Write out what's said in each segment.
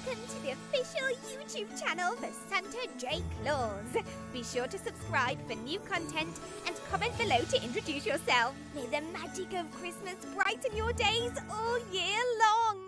welcome to the official YouTube channel for Santa J Claus. Be sure to subscribe for new content and comment below to introduce yourself. May the magic of Christmas brighten your days all year long.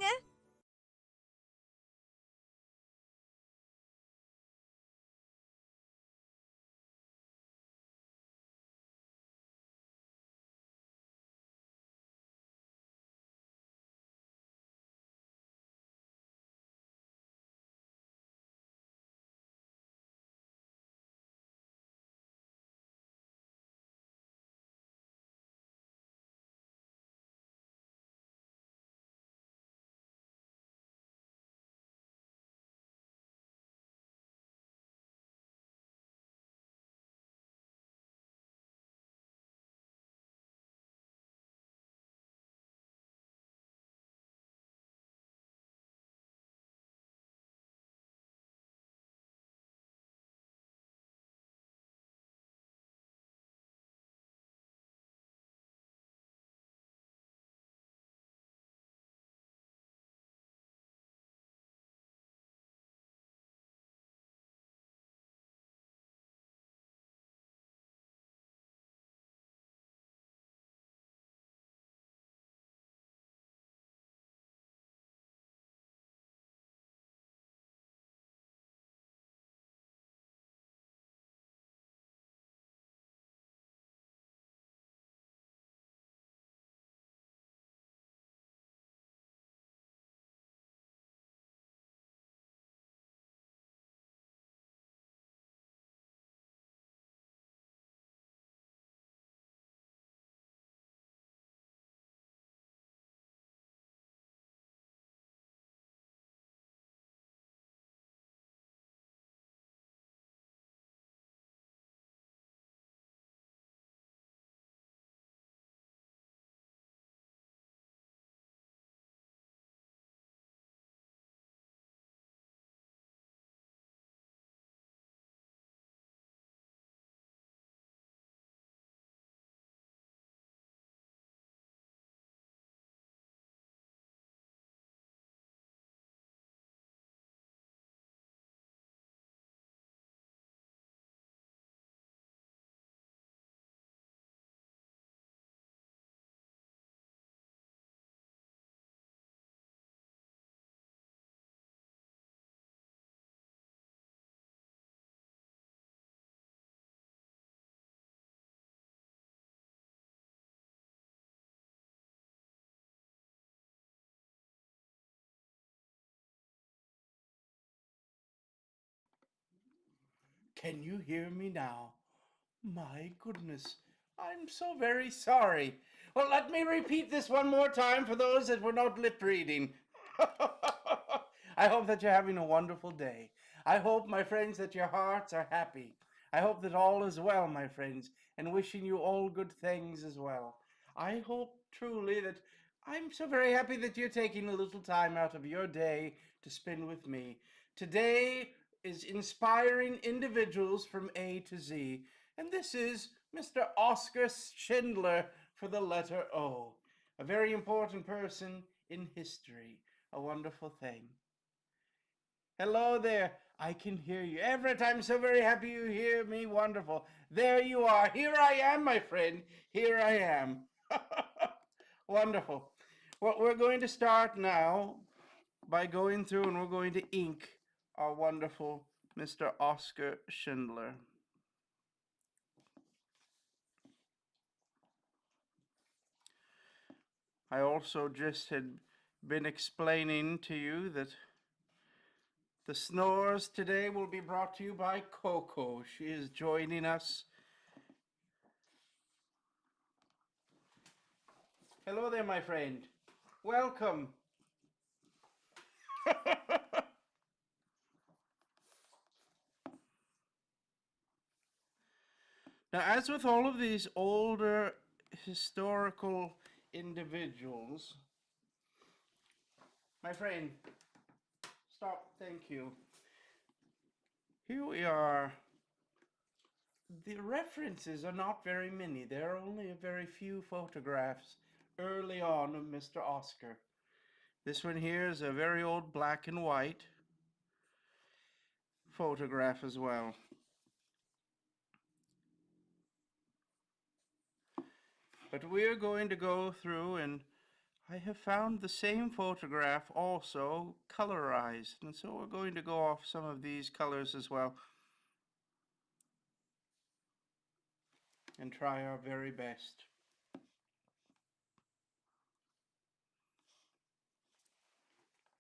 Can you hear me now? My goodness, I'm so very sorry. Well, let me repeat this one more time for those that were not lip reading. I hope that you're having a wonderful day. I hope, my friends, that your hearts are happy. I hope that all is well, my friends, and wishing you all good things as well. I hope truly that I'm so very happy that you're taking a little time out of your day to spend with me. Today is inspiring individuals from A to Z, and this is Mr. Oskar Schindler for the letter O, a very important person in history, a wonderful thing. Hello there. I can hear you. Everett, I'm so very happy you hear me. Wonderful. There you are. Here I am, my friend. Here I am. Wonderful. Well, we're going to start now by going through and we're going to ink our wonderful Mr. Oskar Schindler. I also just had been explaining to you that the snores today will be brought to you by Coco. She is joining us. Hello there, my friend. Welcome. Now, as with all of these older historical individuals, my friend, stop, thank you. Here we are. The references are not very many. There are only a very few photographs early on of Mr. Oskar. This one here is a very old black and white. photograph as well. But we're going to go through, and I have found the same photograph also colorized, and so we're going to go off some of these colors as well and try our very best.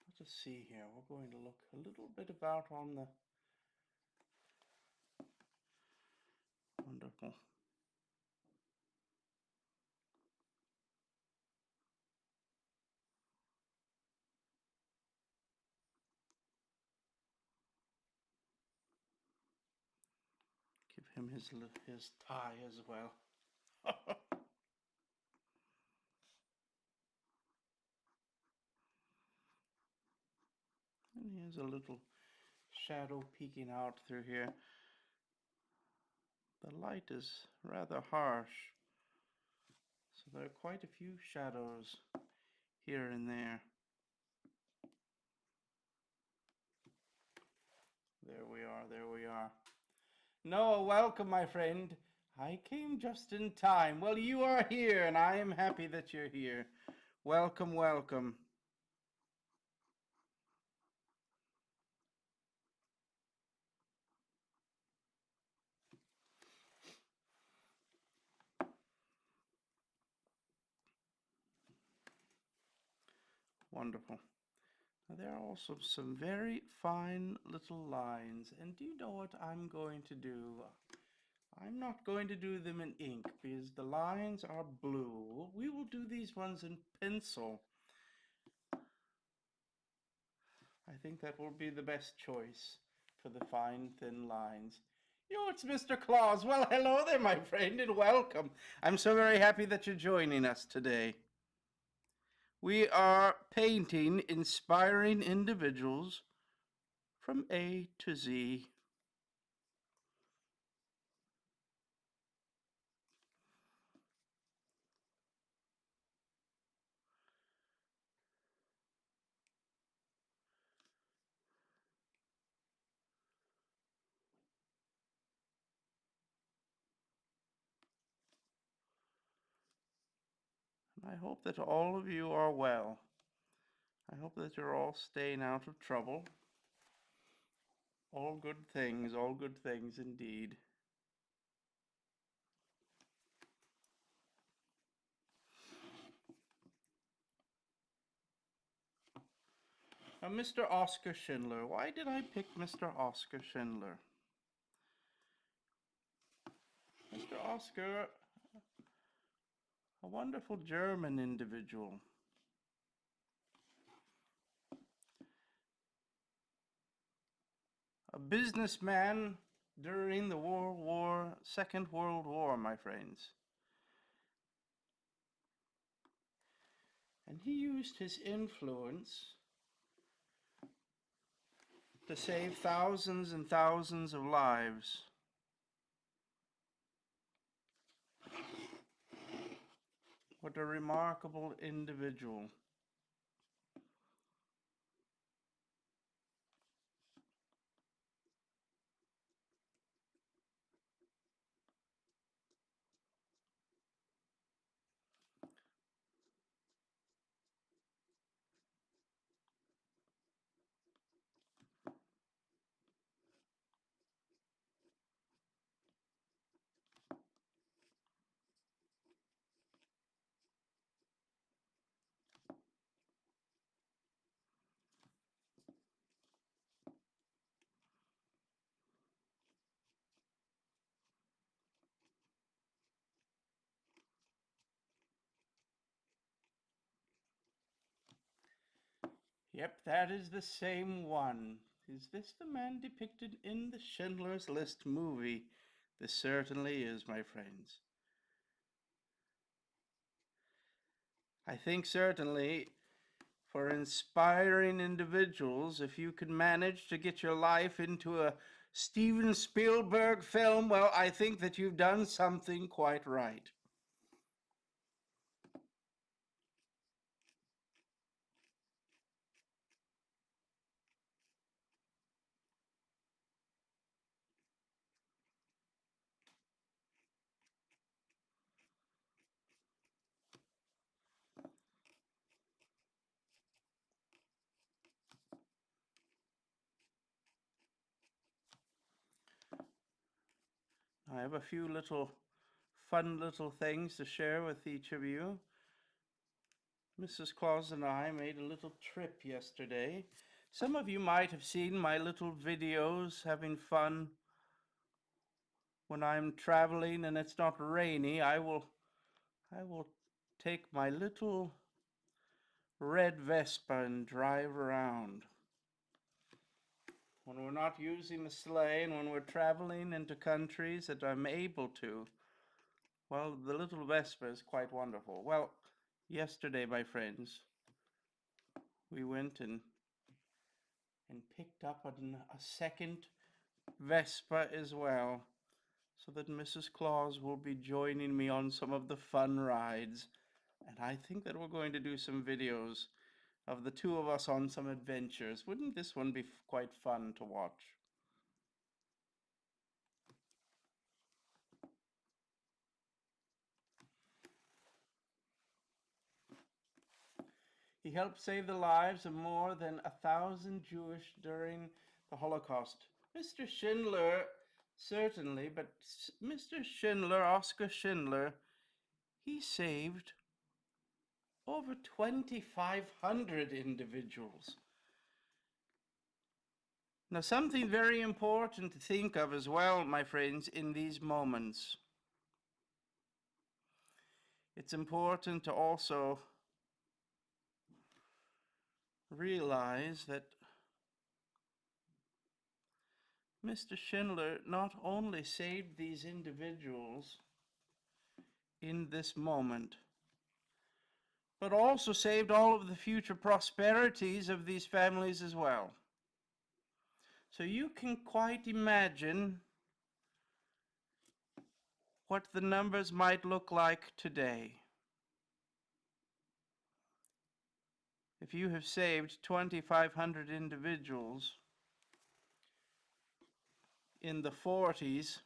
Let's just see here. We're going to look a little bit about on the wonderful. Give him his tie as well. And here's a little shadow peeking out through here. The light is rather harsh, so there are quite a few shadows here and there. There we are, there we are. Noah, welcome, my friend. I came just in time. Well, you are here, and I am happy that you're here. Welcome, welcome. Wonderful. Now, there are also some very fine little lines. And do you know what I'm going to do? I'm not going to do them in ink because the lines are blue. We will do these ones in pencil. I think that will be the best choice for the fine, thin lines. Yo, it's Mr. Claus. Well, hello there, my friend, and welcome. I'm so very happy that you're joining us today. We are painting inspiring individuals from A to Z. I hope that all of you are well. I hope that you're all staying out of trouble. All good things indeed. Now, Mr. Oskar Schindler. Why did I pick Mr. Oskar Schindler? Mr. Oskar, a wonderful German individual. A businessman during the Second World War, my friends. And he used his influence to save thousands and thousands of lives. What a remarkable individual. Yep, that is the same one. Is this the man depicted in the Schindler's List movie? This certainly is, my friends. I think certainly for inspiring individuals, if you could manage to get your life into a Steven Spielberg film, well, I think that you've done something quite right. I have a few fun little things to share with each of you. Mrs. Claus and I made a little trip yesterday. Some of you might have seen my little videos having fun when I'm traveling and it's not rainy. I will take my little red Vespa and drive around. When we're not using the sleigh and when we're traveling into countries that I'm able to, well, the little Vespa is quite wonderful. Well, yesterday, my friends, we went and picked up a second Vespa as well, so that Mrs. Claus will be joining me on some of the fun rides. And I think that we're going to do some videos of the two of us on some adventures. Wouldn't this one be quite fun to watch? He helped save the lives of more than 1,000 Jewish during the Holocaust. Mr. Schindler, certainly, but Mr. Schindler, Oskar Schindler, he saved over 2,500 individuals. Now, something very important to think of as well, my friends, in these moments. It's important to also realize that Mr. Schindler not only saved these individuals in this moment, but also saved all of the future prosperities of these families as well. So you can quite imagine what the numbers might look like today. If you have saved 2,500 individuals in the 40s,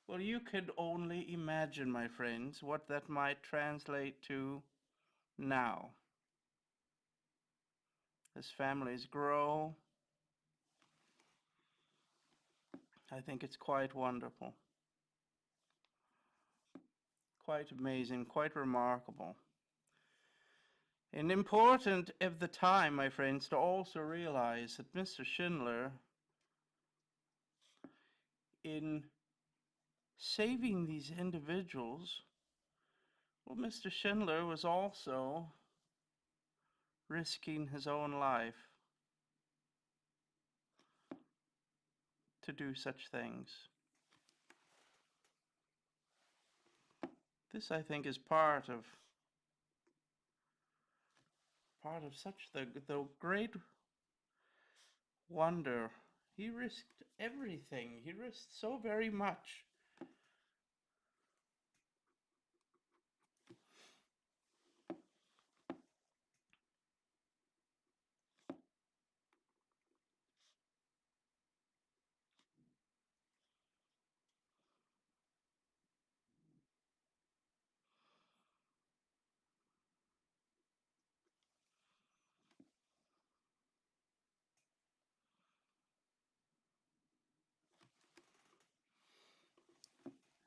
well, you could only imagine, my friends, what that might translate to now. As families grow, I think it's quite wonderful, quite amazing, quite remarkable. And important at the time, my friends, to also realize that Mr. Schindler, in saving these individuals, well, Mr. Schindler was also risking his own life to do such things. This, I think, is part of such the great wonder. He risked everything. He risked so very much.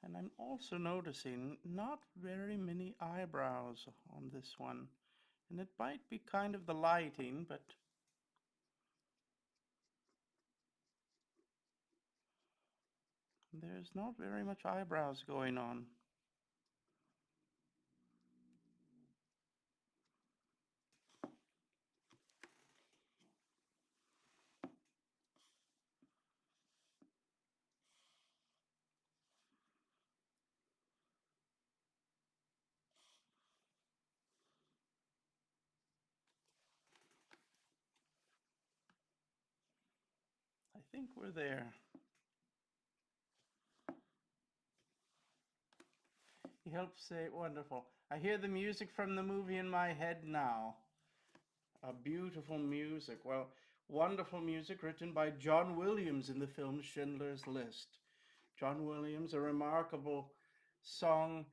And I'm also noticing not very many eyebrows on this one. And it might be kind of the lighting, but there's not very much eyebrows going on. I think we're there. He helps say, wonderful. I hear the music from the movie in my head now. A beautiful music. Well, wonderful music written by John Williams in the film Schindler's List. John Williams, a remarkable song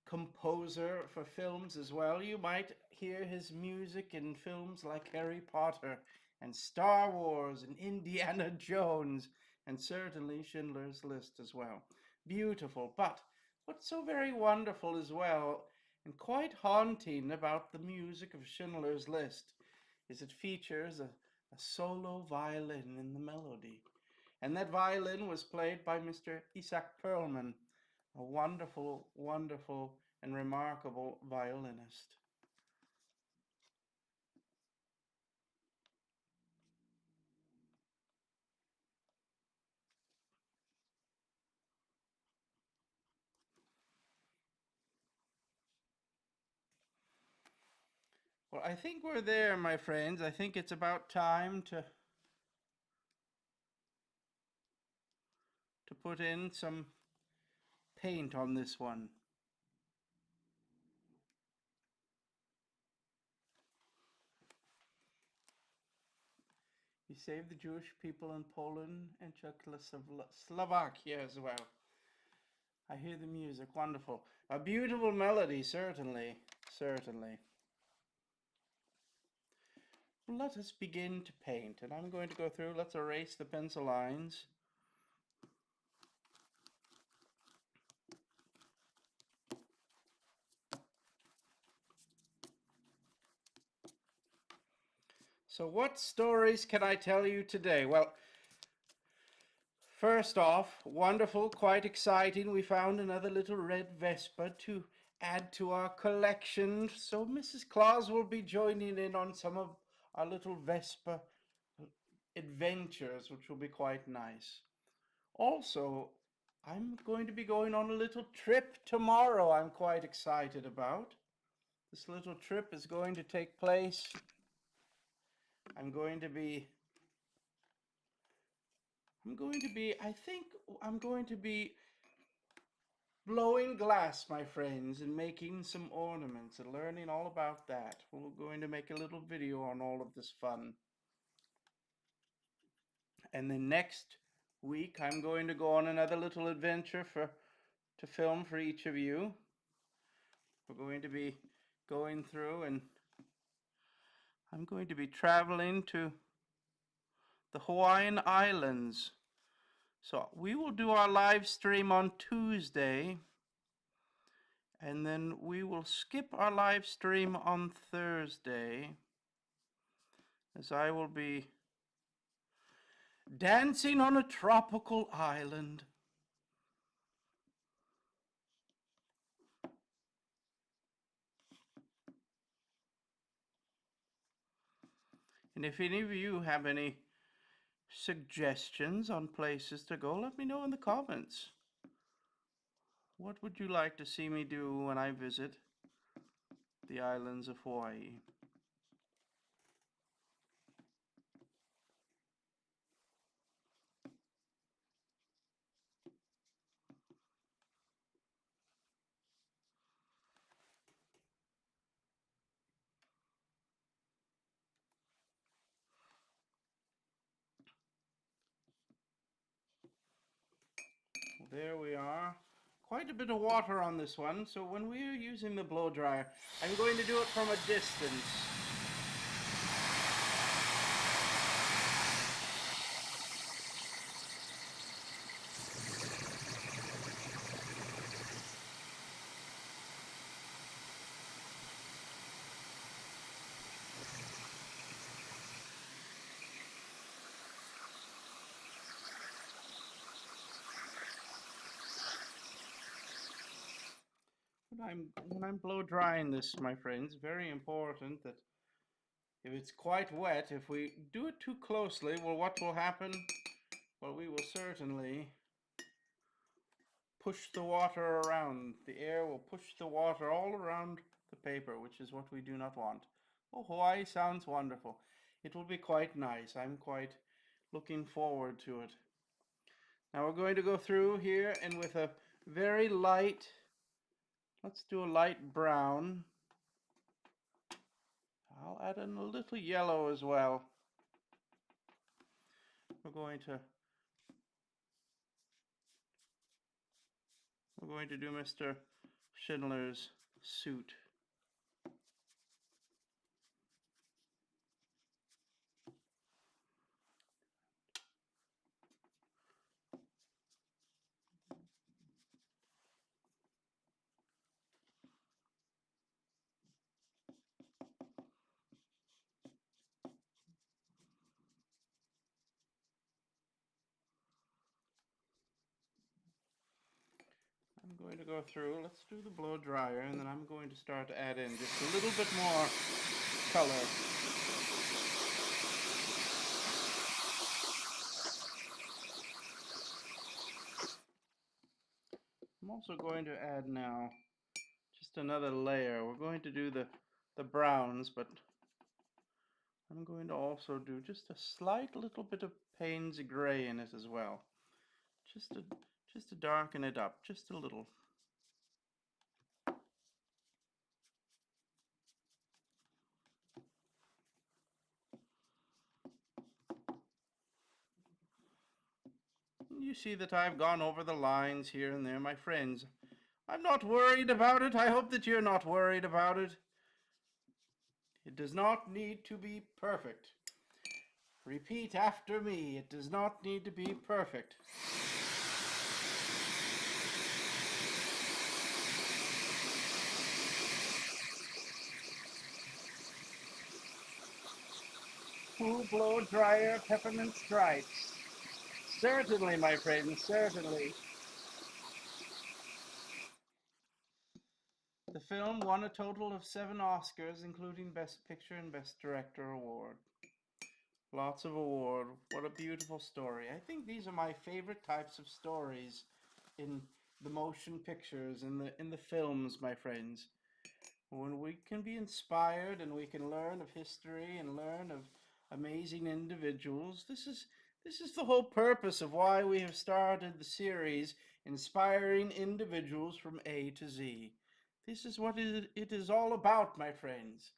composer for films as well. You might hear his music in films like Harry Potter and Star Wars and Indiana Jones and certainly Schindler's List as well. Beautiful, but what's so very wonderful as well, and quite haunting about the music of Schindler's List, is it features a solo violin in the melody. And that violin was played by Mr. Isaac Perlman, a wonderful, wonderful, and remarkable violinist. Well, I think we're there, my friends. I think it's about time to put in some paint on this one. We save the Jewish people in Poland and Czechoslovakia as well. I hear the music, wonderful. A beautiful melody, certainly, certainly. Let us begin to paint, and I'm going to go through, let's erase the pencil lines. So what stories can I tell you today? Well, first off, wonderful, quite exciting. We found another little red Vespa to add to our collection. So Mrs. Claus will be joining in on some of our little Vespa adventures, which will be quite nice. Also, I'm going to be going on a little trip tomorrow I'm quite excited about. This little trip is going to take place. I'm going to be, I think I'm going to be blowing glass, my friends, and making some ornaments and learning all about that. We're going to make a little video on all of this fun. And then next week, I'm going to go on another little adventure to film for each of you. We're going to be going through, and I'm going to be traveling to the Hawaiian Islands. So we will do our live stream on Tuesday, and then we will skip our live stream on Thursday, as I will be dancing on a tropical island. And if any of you have any suggestions on places to go, let me know in the comments. What would you like to see me do when I visit the islands of Hawaii? There we are. Quite a bit of water on this one, so when we are using the blow dryer, I'm going to do it from a distance. When I'm blow drying this, my friends, very important that if it's quite wet, if we do it too closely, well, what will happen? Well, we will certainly push the water around. The air will push the water all around the paper, which is what we do not want. Oh, Hawaii sounds wonderful. It will be quite nice. I'm quite looking forward to it. Now we're going to go through here, and with a very light, let's do a light brown. I'll add in a little yellow as well. We're going to do Mr. Schindler's suit. I'm going to go through, let's do the blow dryer, and then I'm going to start to add in just a little bit more color. I'm also going to add now just another layer. We're going to do the browns, but I'm going to also do just a slight little bit of Payne's gray in it as well. Just to darken it up, just a little. You see that I've gone over the lines here and there, my friends. I'm not worried about it. I hope that you're not worried about it. It does not need to be perfect. Repeat after me. It does not need to be perfect. Cool blow dryer peppermint stripes. Certainly, my friends, certainly. The film won a total of 7 Oscars, including Best Picture and Best Director award. Lots of award. What a beautiful story. I think these are my favorite types of stories in the motion pictures, in the films, my friends. When we can be inspired and we can learn of history and learn of amazing individuals. This is the whole purpose of why we have started the series, Inspiring Individuals from A to Z. This is what it is all about, my friends.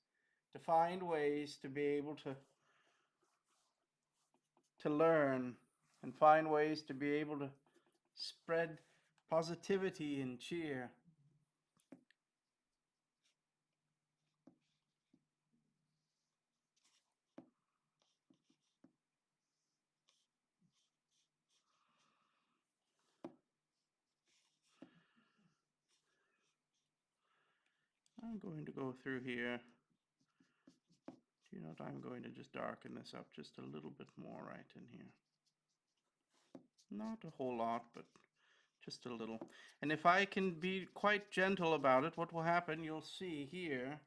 To find ways to be able to learn and find ways to be able to spread positivity and cheer. I'm going to go through here. Do you know what? I'm going to just darken this up just a little bit more right in here. Not a whole lot, but just a little. And if I can be quite gentle about it, what will happen, you'll see here,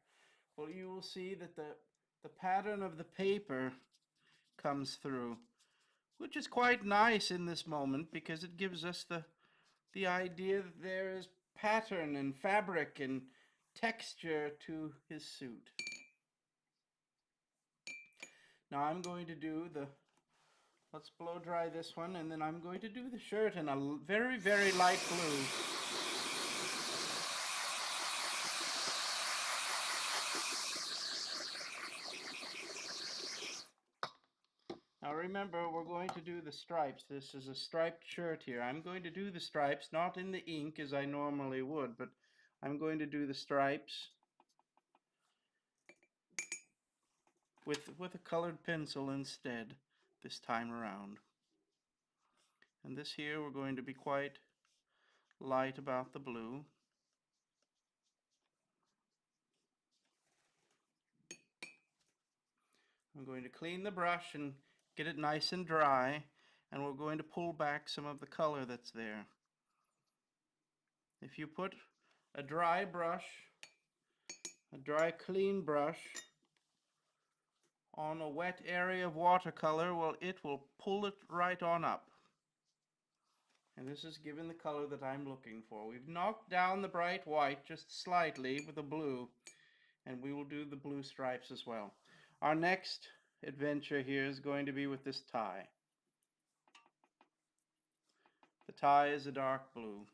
well, you will see that the pattern of the paper comes through, which is quite nice in this moment because it gives us the idea that there is pattern and fabric and texture to his suit. Now I'm going to do let's blow dry this one, and then I'm going to do the shirt in a very, very light blue. Now remember, we're going to do the stripes. This is a striped shirt here. I'm going to do the stripes, not in the ink as I normally would, but I'm going to do the stripes with a colored pencil instead this time around. And this here, we're going to be quite light about the blue. I'm going to clean the brush and get it nice and dry, and we're going to pull back some of the color that's there. If you put a dry brush, a dry clean brush, on a wet area of watercolor, well, it will pull it right on up. And this is given the color that I'm looking for. We've knocked down the bright white just slightly with the blue, and we will do the blue stripes as well. Our next adventure here is going to be with this tie. The tie is a dark blue.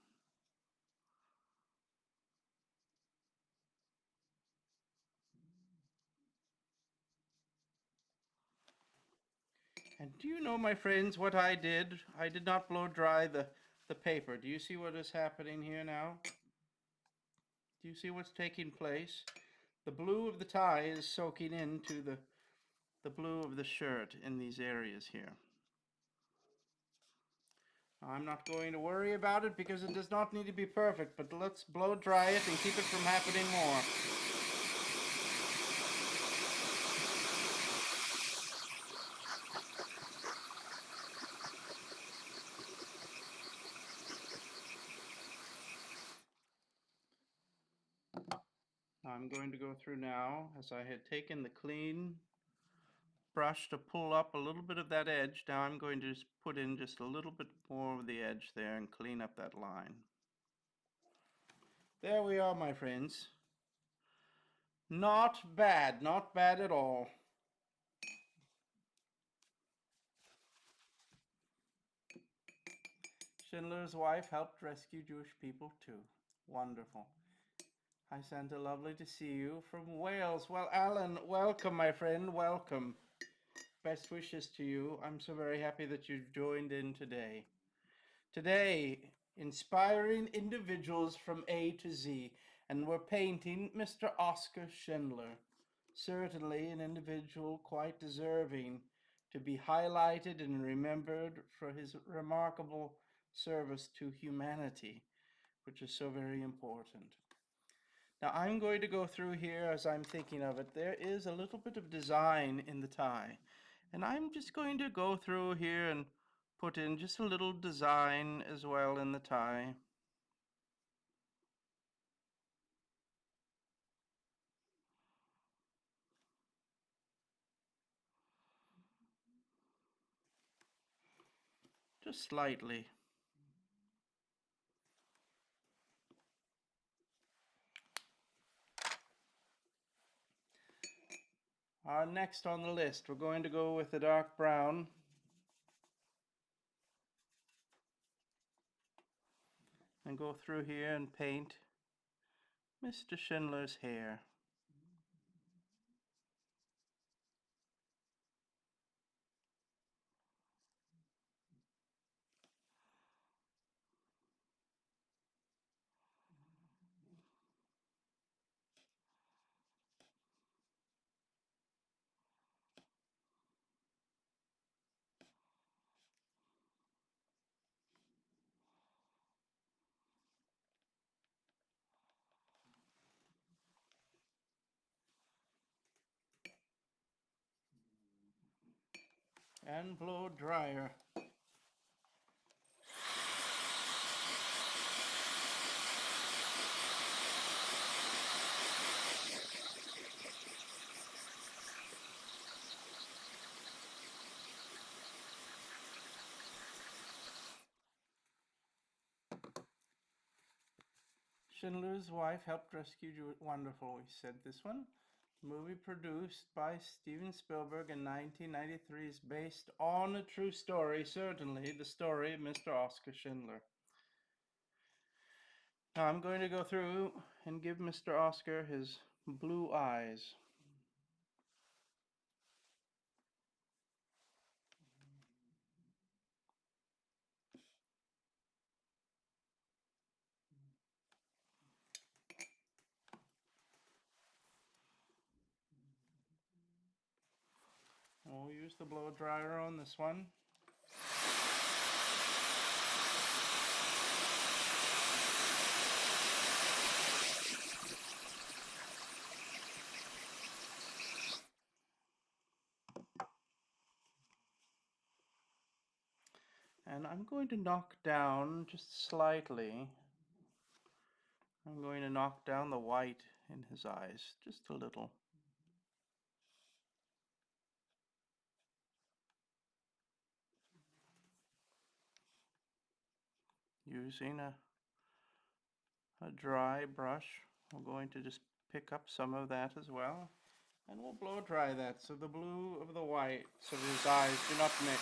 And do you know, my friends, what I did? I did not blow dry the paper. Do you see what is happening here now? Do you see what's taking place? The blue of the tie is soaking into the blue of the shirt in these areas here. I'm not going to worry about it because it does not need to be perfect, but let's blow dry it and keep it from happening more. I'm going to go through now, as I had taken the clean brush to pull up a little bit of that edge. Now I'm going to just put in just a little bit more of the edge there and clean up that line. There we are, my friends. Not bad, not bad at all. Schindler's wife helped rescue Jewish people too. Wonderful. Hi, Santa. Lovely to see you from Wales. Well, Alan, welcome, my friend. Welcome. Best wishes to you. I'm so very happy that you joined in today. Today, inspiring individuals from A to Z, and we're painting Mr. Oskar Schindler. Certainly an individual quite deserving to be highlighted and remembered for his remarkable service to humanity, which is so very important. Now I'm going to go through here as I'm thinking of it. There is a little bit of design in the tie, and I'm just going to go through here and put in just a little design as well in the tie. Just slightly. Next on the list, we're going to go with the dark brown. And go through here and paint Mr. Schindler's hair. And blow dryer. Schindler's wife helped rescue Jew. Wonderful, we said this one. Movie produced by Steven Spielberg in 1993 is based on a true story, certainly the story of Mr. Oskar Schindler. Now I'm going to go through and give Mr. Oskar his blue eyes. We'll use the blow dryer on this one. And I'm going to knock down just slightly. I'm going to knock down the white in his eyes just a little. Using a dry brush, we're going to just pick up some of that as well. And we'll blow dry that so the blue of the whites of his eyes do not mix.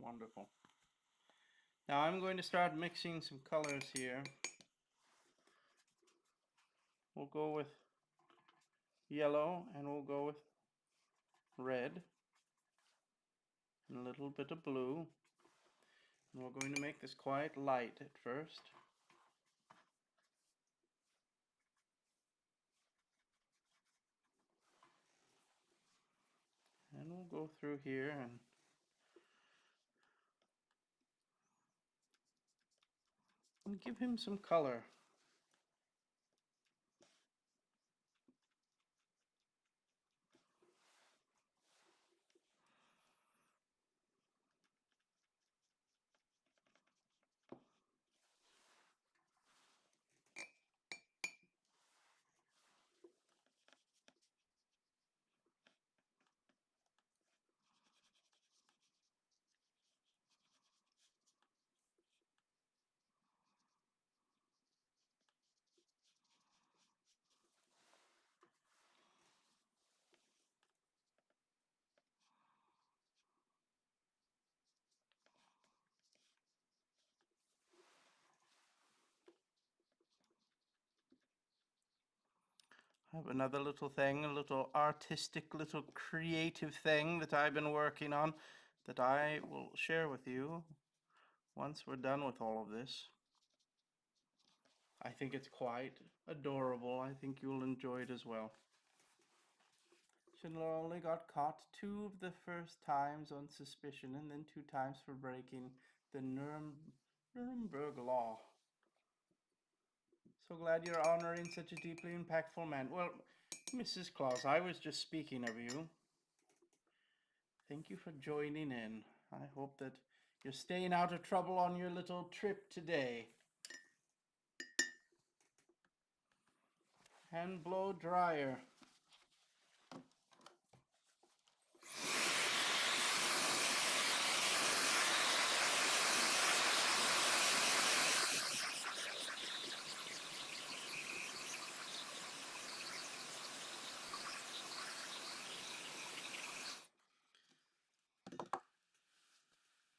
Wonderful. Now I'm going to start mixing some colors here. We'll go with yellow and we'll go with red and a little bit of blue. And we're going to make this quite light at first. And we'll go through here and give him some color. I have another little thing, a little artistic, little creative thing that I've been working on that I will share with you once we're done with all of this. I think it's quite adorable. I think you'll enjoy it as well. Schindler only got caught 2 of the first times on suspicion and then 2 times for breaking the Nuremberg law. So glad you're honoring such a deeply impactful man. Well, Mrs. Claus, I was just speaking of you. Thank you for joining in. I hope that you're staying out of trouble on your little trip today. Hand blow dryer.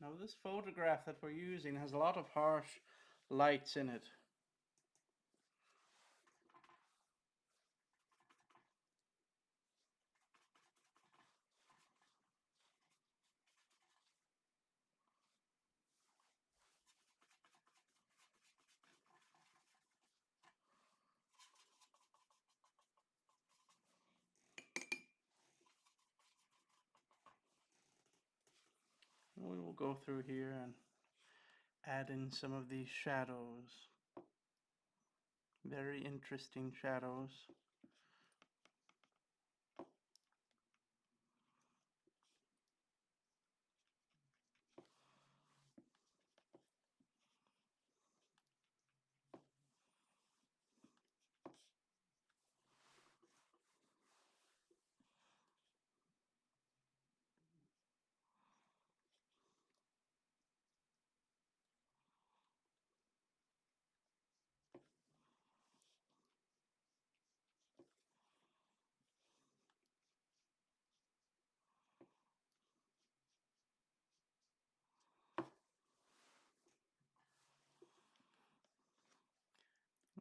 Now this photograph that we're using has a lot of harsh lights in it. We will go through here and add in some of these shadows. Very interesting shadows.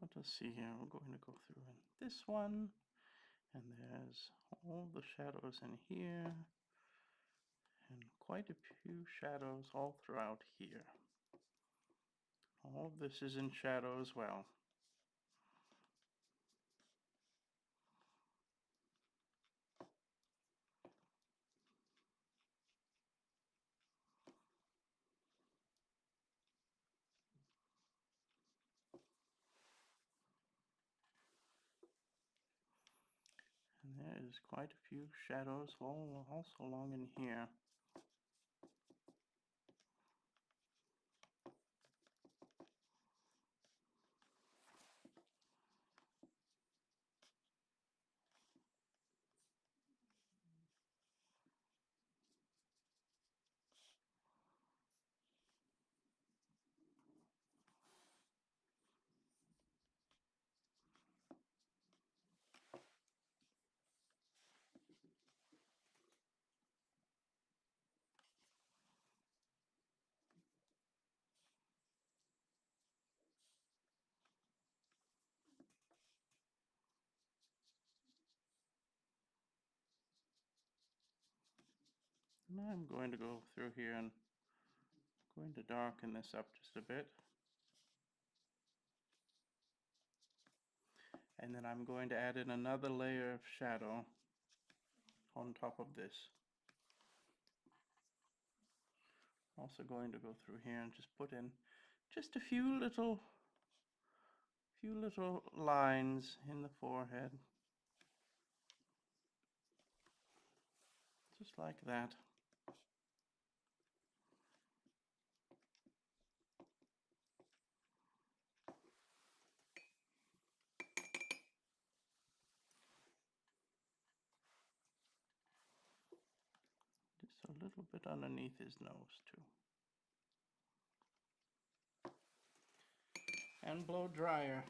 Let us see here. We're going to go through in this one, and there's all the shadows in here, and quite a few shadows all throughout here. All of this is in shadow as well. And there is quite a few shadows all also along in here. And I'm going to go through here and going to darken this up just a bit. And then I'm going to add in another layer of shadow on top of this. Also going to go through here and just put in just a few little lines in the forehead. Just like that. Just a little bit underneath his nose too. And blow dryer.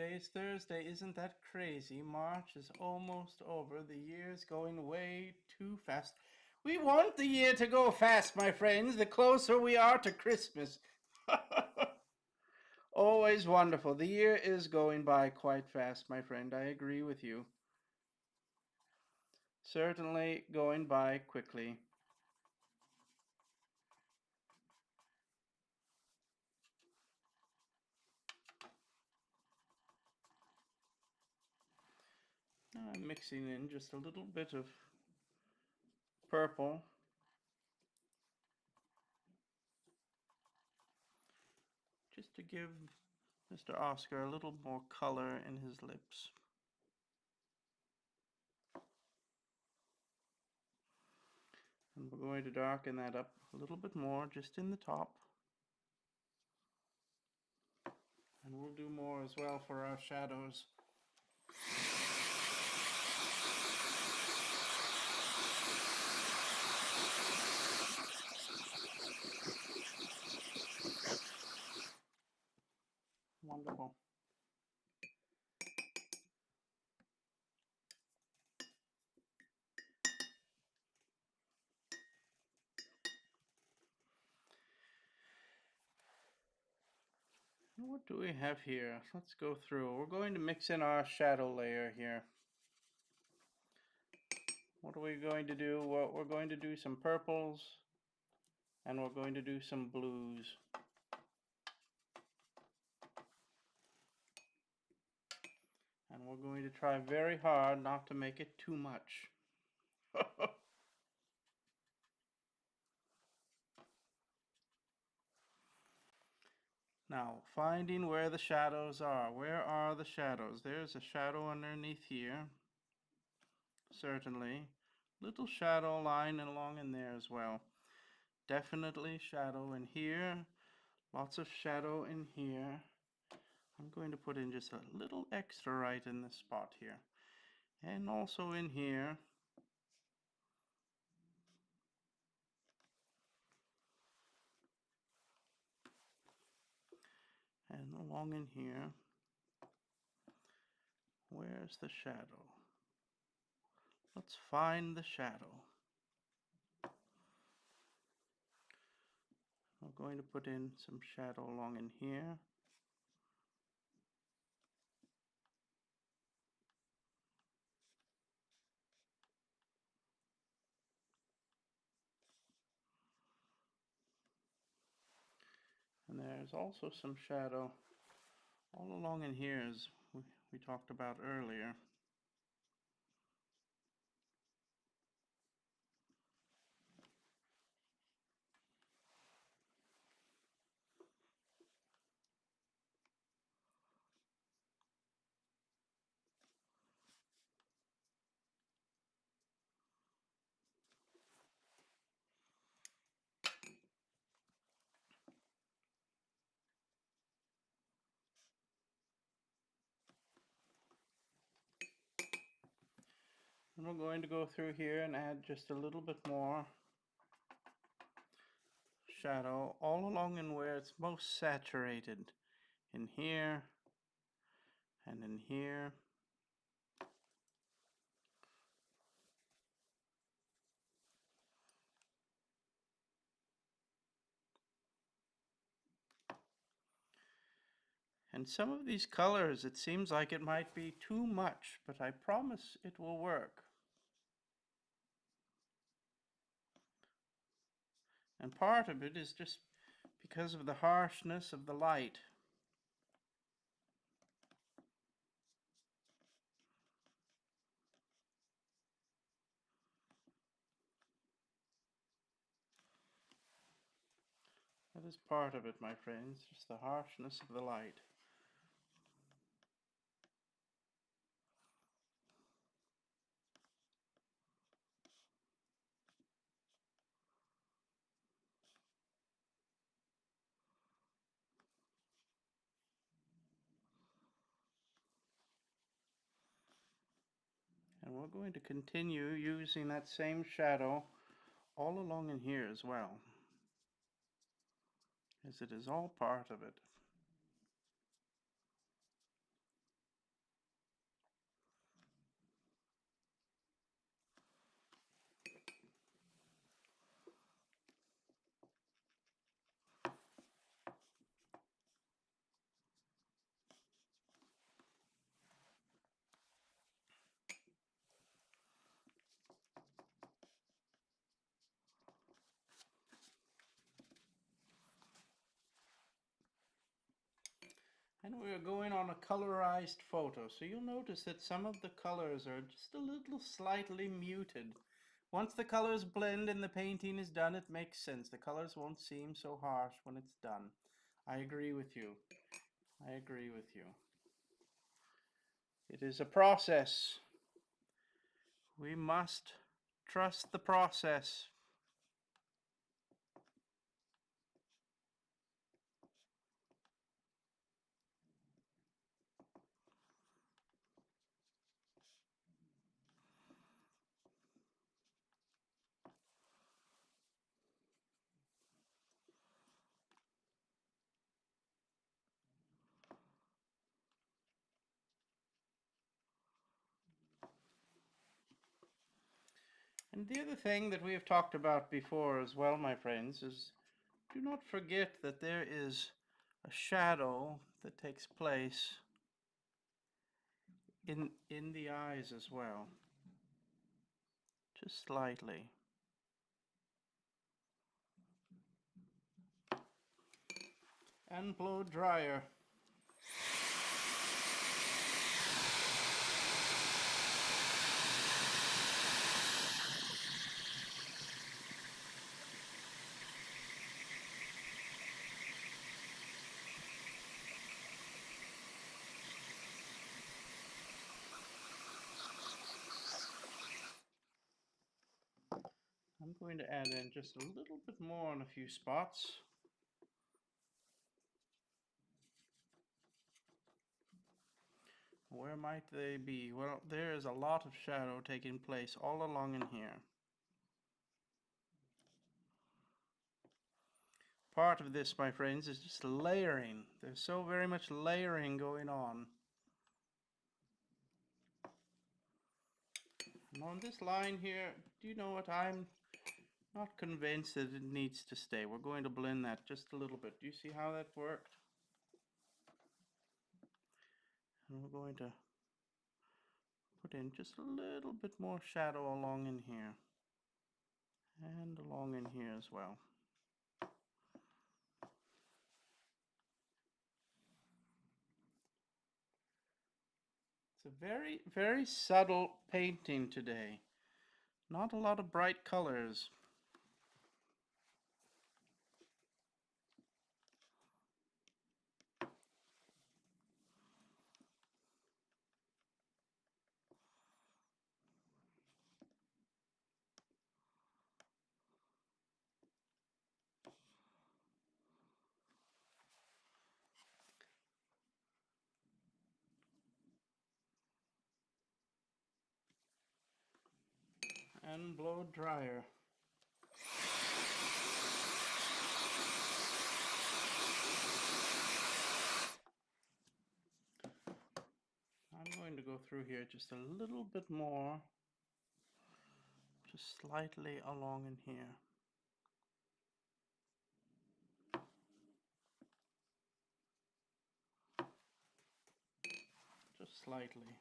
Today's Thursday. Isn't that crazy? March is almost over. The year's going way too fast. We want the year to go fast, my friends, the closer we are to Christmas. Always wonderful. The year is going by quite fast, my friend. I agree with you. Certainly going by quickly. I'm mixing in just a little bit of purple. Just to give Mr. Oscar a little more color in his lips. And we're going to darken that up a little bit more just in the top. And we'll do more as well for our shadows. Wonderful. What do we have here? Let's go through. We're going to mix in our shadow layer here. What are we going to do? Well, we're going to do some purples and we're going to do some blues. And we're going to try very hard not to make it too much. Now, finding where the shadows are. Where are the shadows? There's a shadow underneath here. Certainly. Little shadow line along in there as well. Definitely shadow in here. Lots of shadow in here. I'm going to put in just a little extra right in this spot here. And also in here. And along in here. Where's the shadow? Let's find the shadow. I'm going to put in some shadow along in here. And there's also some shadow all along in here, as we talked about earlier. And we're going to go through here and add just a little bit more shadow all along in where it's most saturated. In here and in here. And some of these colors, it seems like it might be too much, but I promise it will work. And part of it is just because of the harshness of the light. That is part of it, my friends, just the harshness of the light. And we're going to continue using that same shadow all along in here as well, as it is all part of it. we're going on a colorized photo, so you'll notice that some of the colors are just a little slightly muted. Once the colors blend and the painting is done, it makes sense. The colors won't seem so harsh when it's done. I agree with you. I agree with you. It is a process. We must trust the process. And the other thing that we have talked about before as well, my friends, is do not forget that there is a shadow that takes place in the eyes as well. Just slightly. And blow dryer. I'm going to add in just a little bit more on a few spots. Where might they be? Well, there is a lot of shadow taking place all along in here. Part of this, my friends, is just layering. There's so very much layering going on. And on this line here, do you know what? I'm not convinced that it needs to stay. We're going to blend that just a little bit. Do you see how that worked? And we're going to put in just a little bit more shadow along in here. And along in here as well. It's a very, very subtle painting today. Not a lot of bright colors. And blow dryer. I'm going to go through here just a little bit more, just slightly along in here. Just slightly.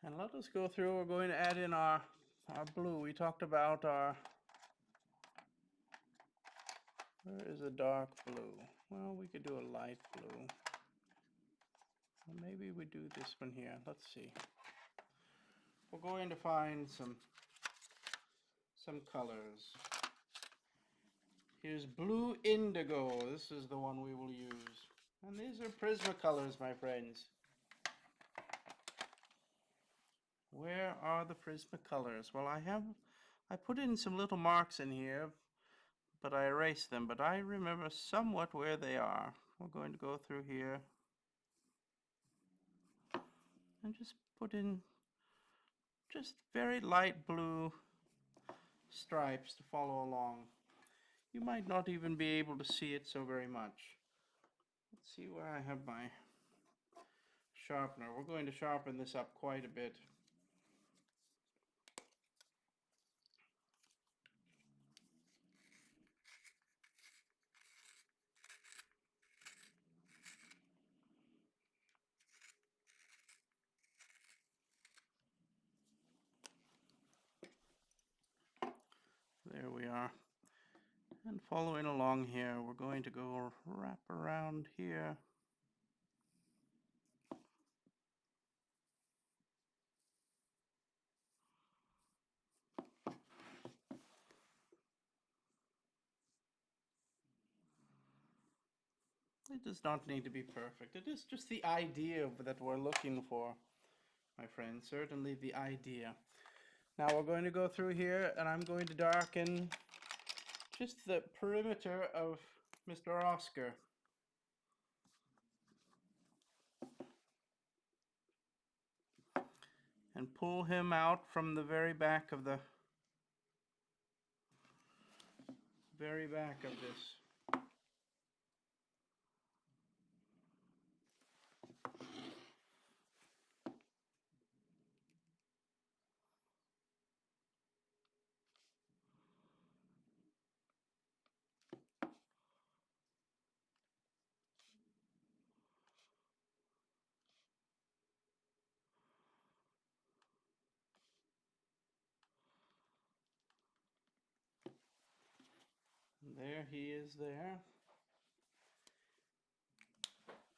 And let us go through, we're going to add in our blue. We talked about our, where is a dark blue? Well, we could do a light blue. Well, maybe we do this one here. Let's see. We're going to find some colors. Here's blue indigo. This is the one we will use. And these are Prismacolors, my friends. Where are the Prismacolors? Well, I put in some little marks in here, but I erased them. But I remember somewhat where they are. We're going to go through here and just put in just very light blue stripes to follow along. You might not even be able to see it so very much. Let's see where I have my sharpener. We're going to sharpen this up quite a bit. following along here, we're going to go wrap around here. It does not need to be perfect. It is just the idea that we're looking for, my friend. Certainly the idea. Now we're going to go through here and I'm going to darken just the perimeter of Mr. Oscar. And pull him out from the very back of this. There he is there.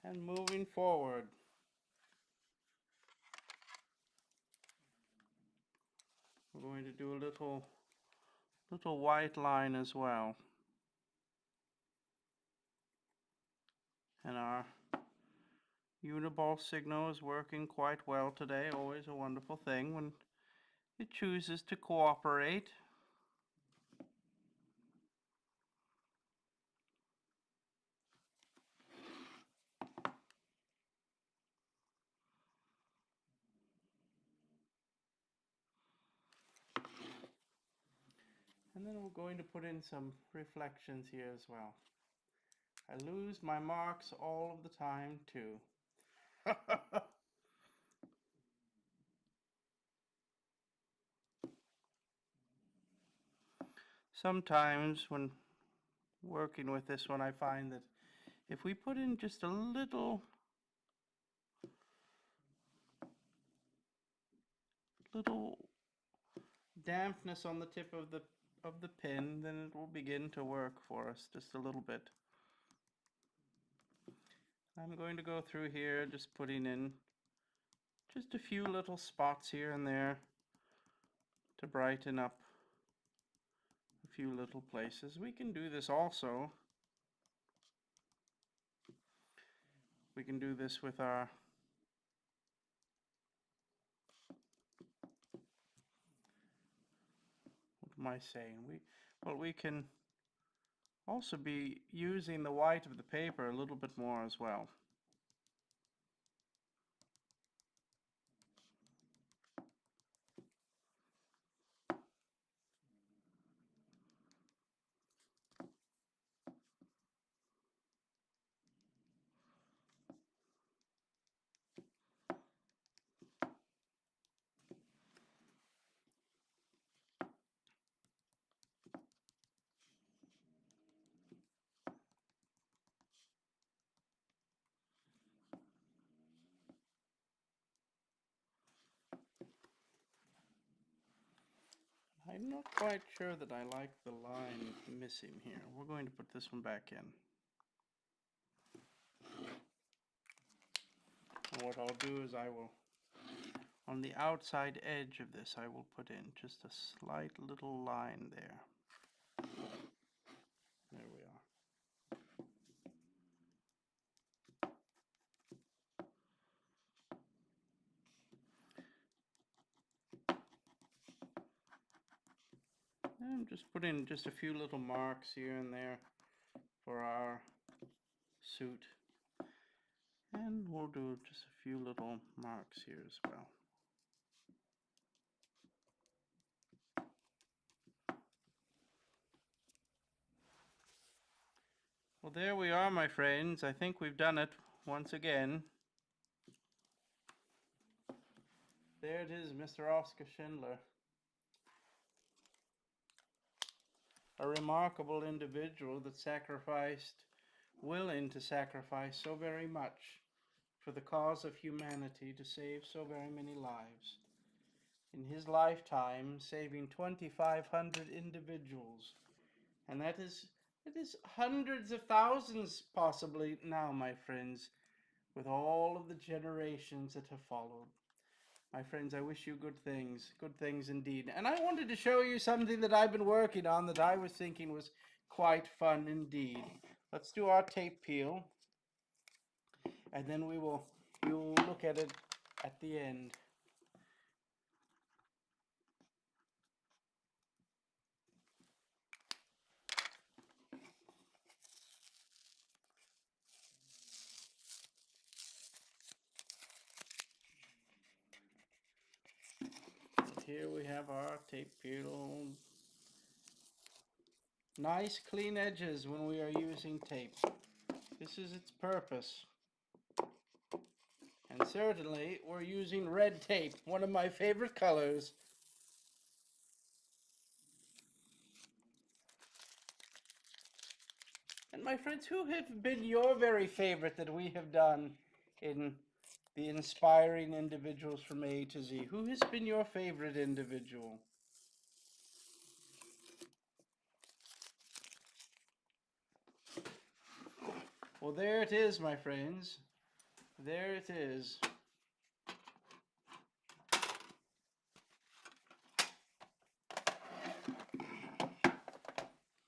And moving forward. We're going to do a little white line as well. And our Uni-Ball Signo is working quite well today. Always a wonderful thing when it chooses to cooperate. And then we're going to put in some reflections here as well. I lose my marks all of the time too. Sometimes when working with this one, I find that if we put in just a little dampness on the tip of the pen, then it will begin to work for us just a little bit. I'm going to go through here just putting in just a few little spots here and there to brighten up a few little places. We can do this also. We can do this with our what am I saying? We can also be using the white of the paper a little bit more as well. I'm not quite sure that I like the line missing here. We're going to put this one back in. And what I'll do is I will, on the outside edge of this, I will put in just a slight little line there. There we are. And just put in just a few little marks here and there for our suit. And we'll do just a few little marks here as well. Well, there we are, my friends. I think we've done it once again. There it is, Mr. Oskar Schindler. A remarkable individual that willing to sacrifice so very much for the cause of humanity to save so very many lives. In his lifetime, saving 2,500 individuals. And that is It is hundreds of thousands possibly now, my friends, with all of the generations that have followed. My friends, I wish you good things indeed. And I wanted to show you something that I've been working on that I was thinking was quite fun indeed. Let's do our tape peel, and then we will look at it at the end. Here we have our tape peel. Nice clean edges when we are using tape. This is its purpose. And certainly we're using red tape, one of my favorite colors. And my friends, who have been your very favorite that we have done in the inspiring individuals from A to Z? Who has been your favorite individual? Well, there it is, my friends. There it is.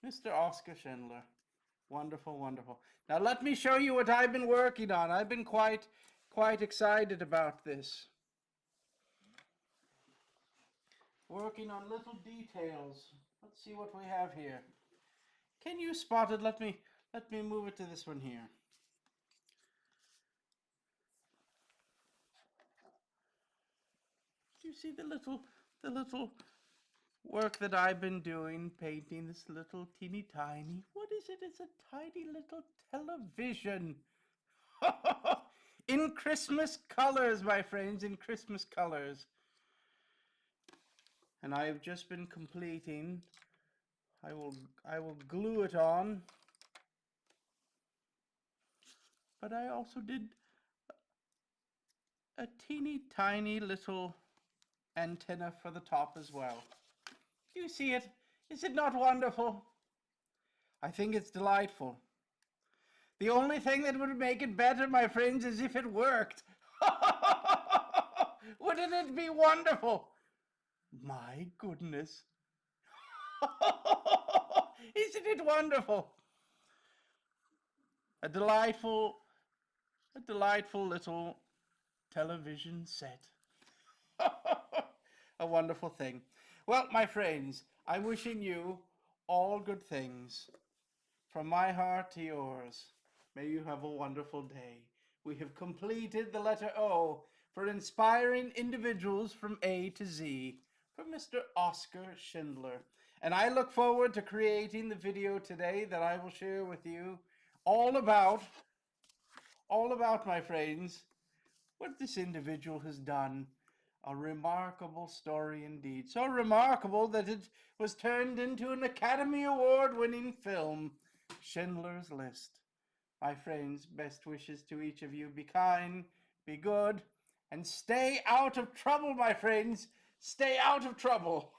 Mr. Oskar Schindler. Wonderful, wonderful. Now let me show you what I've been working on. I've been quite excited about this. Working on little details. Let's see what we have here. Can you spot it? Let me move it to this one here. Do you see the little work that I've been doing, painting this little teeny tiny, what is it? It's a tiny little television. In Christmas colors, my friends, in Christmas colors. And I've just been completing. I will glue it on. But I also did a teeny tiny little antenna for the top as well. Do you see it? Is it not wonderful? I think it's delightful. The only thing that would make it better, my friends, is if it worked. Wouldn't it be wonderful? My goodness. Isn't it wonderful? A delightful little television set. A wonderful thing. Well, my friends, I'm wishing you all good things. From my heart to yours, may you have a wonderful day. We have completed the letter O for inspiring individuals from A to Z for Mr. Oskar Schindler. And I look forward to creating the video today that I will share with you all about, my friends, what this individual has done. A remarkable story indeed. So remarkable that it was turned into an Academy Award-winning film, Schindler's List. My friends, best wishes to each of you. Be kind, be good, and stay out of trouble, my friends. Stay out of trouble.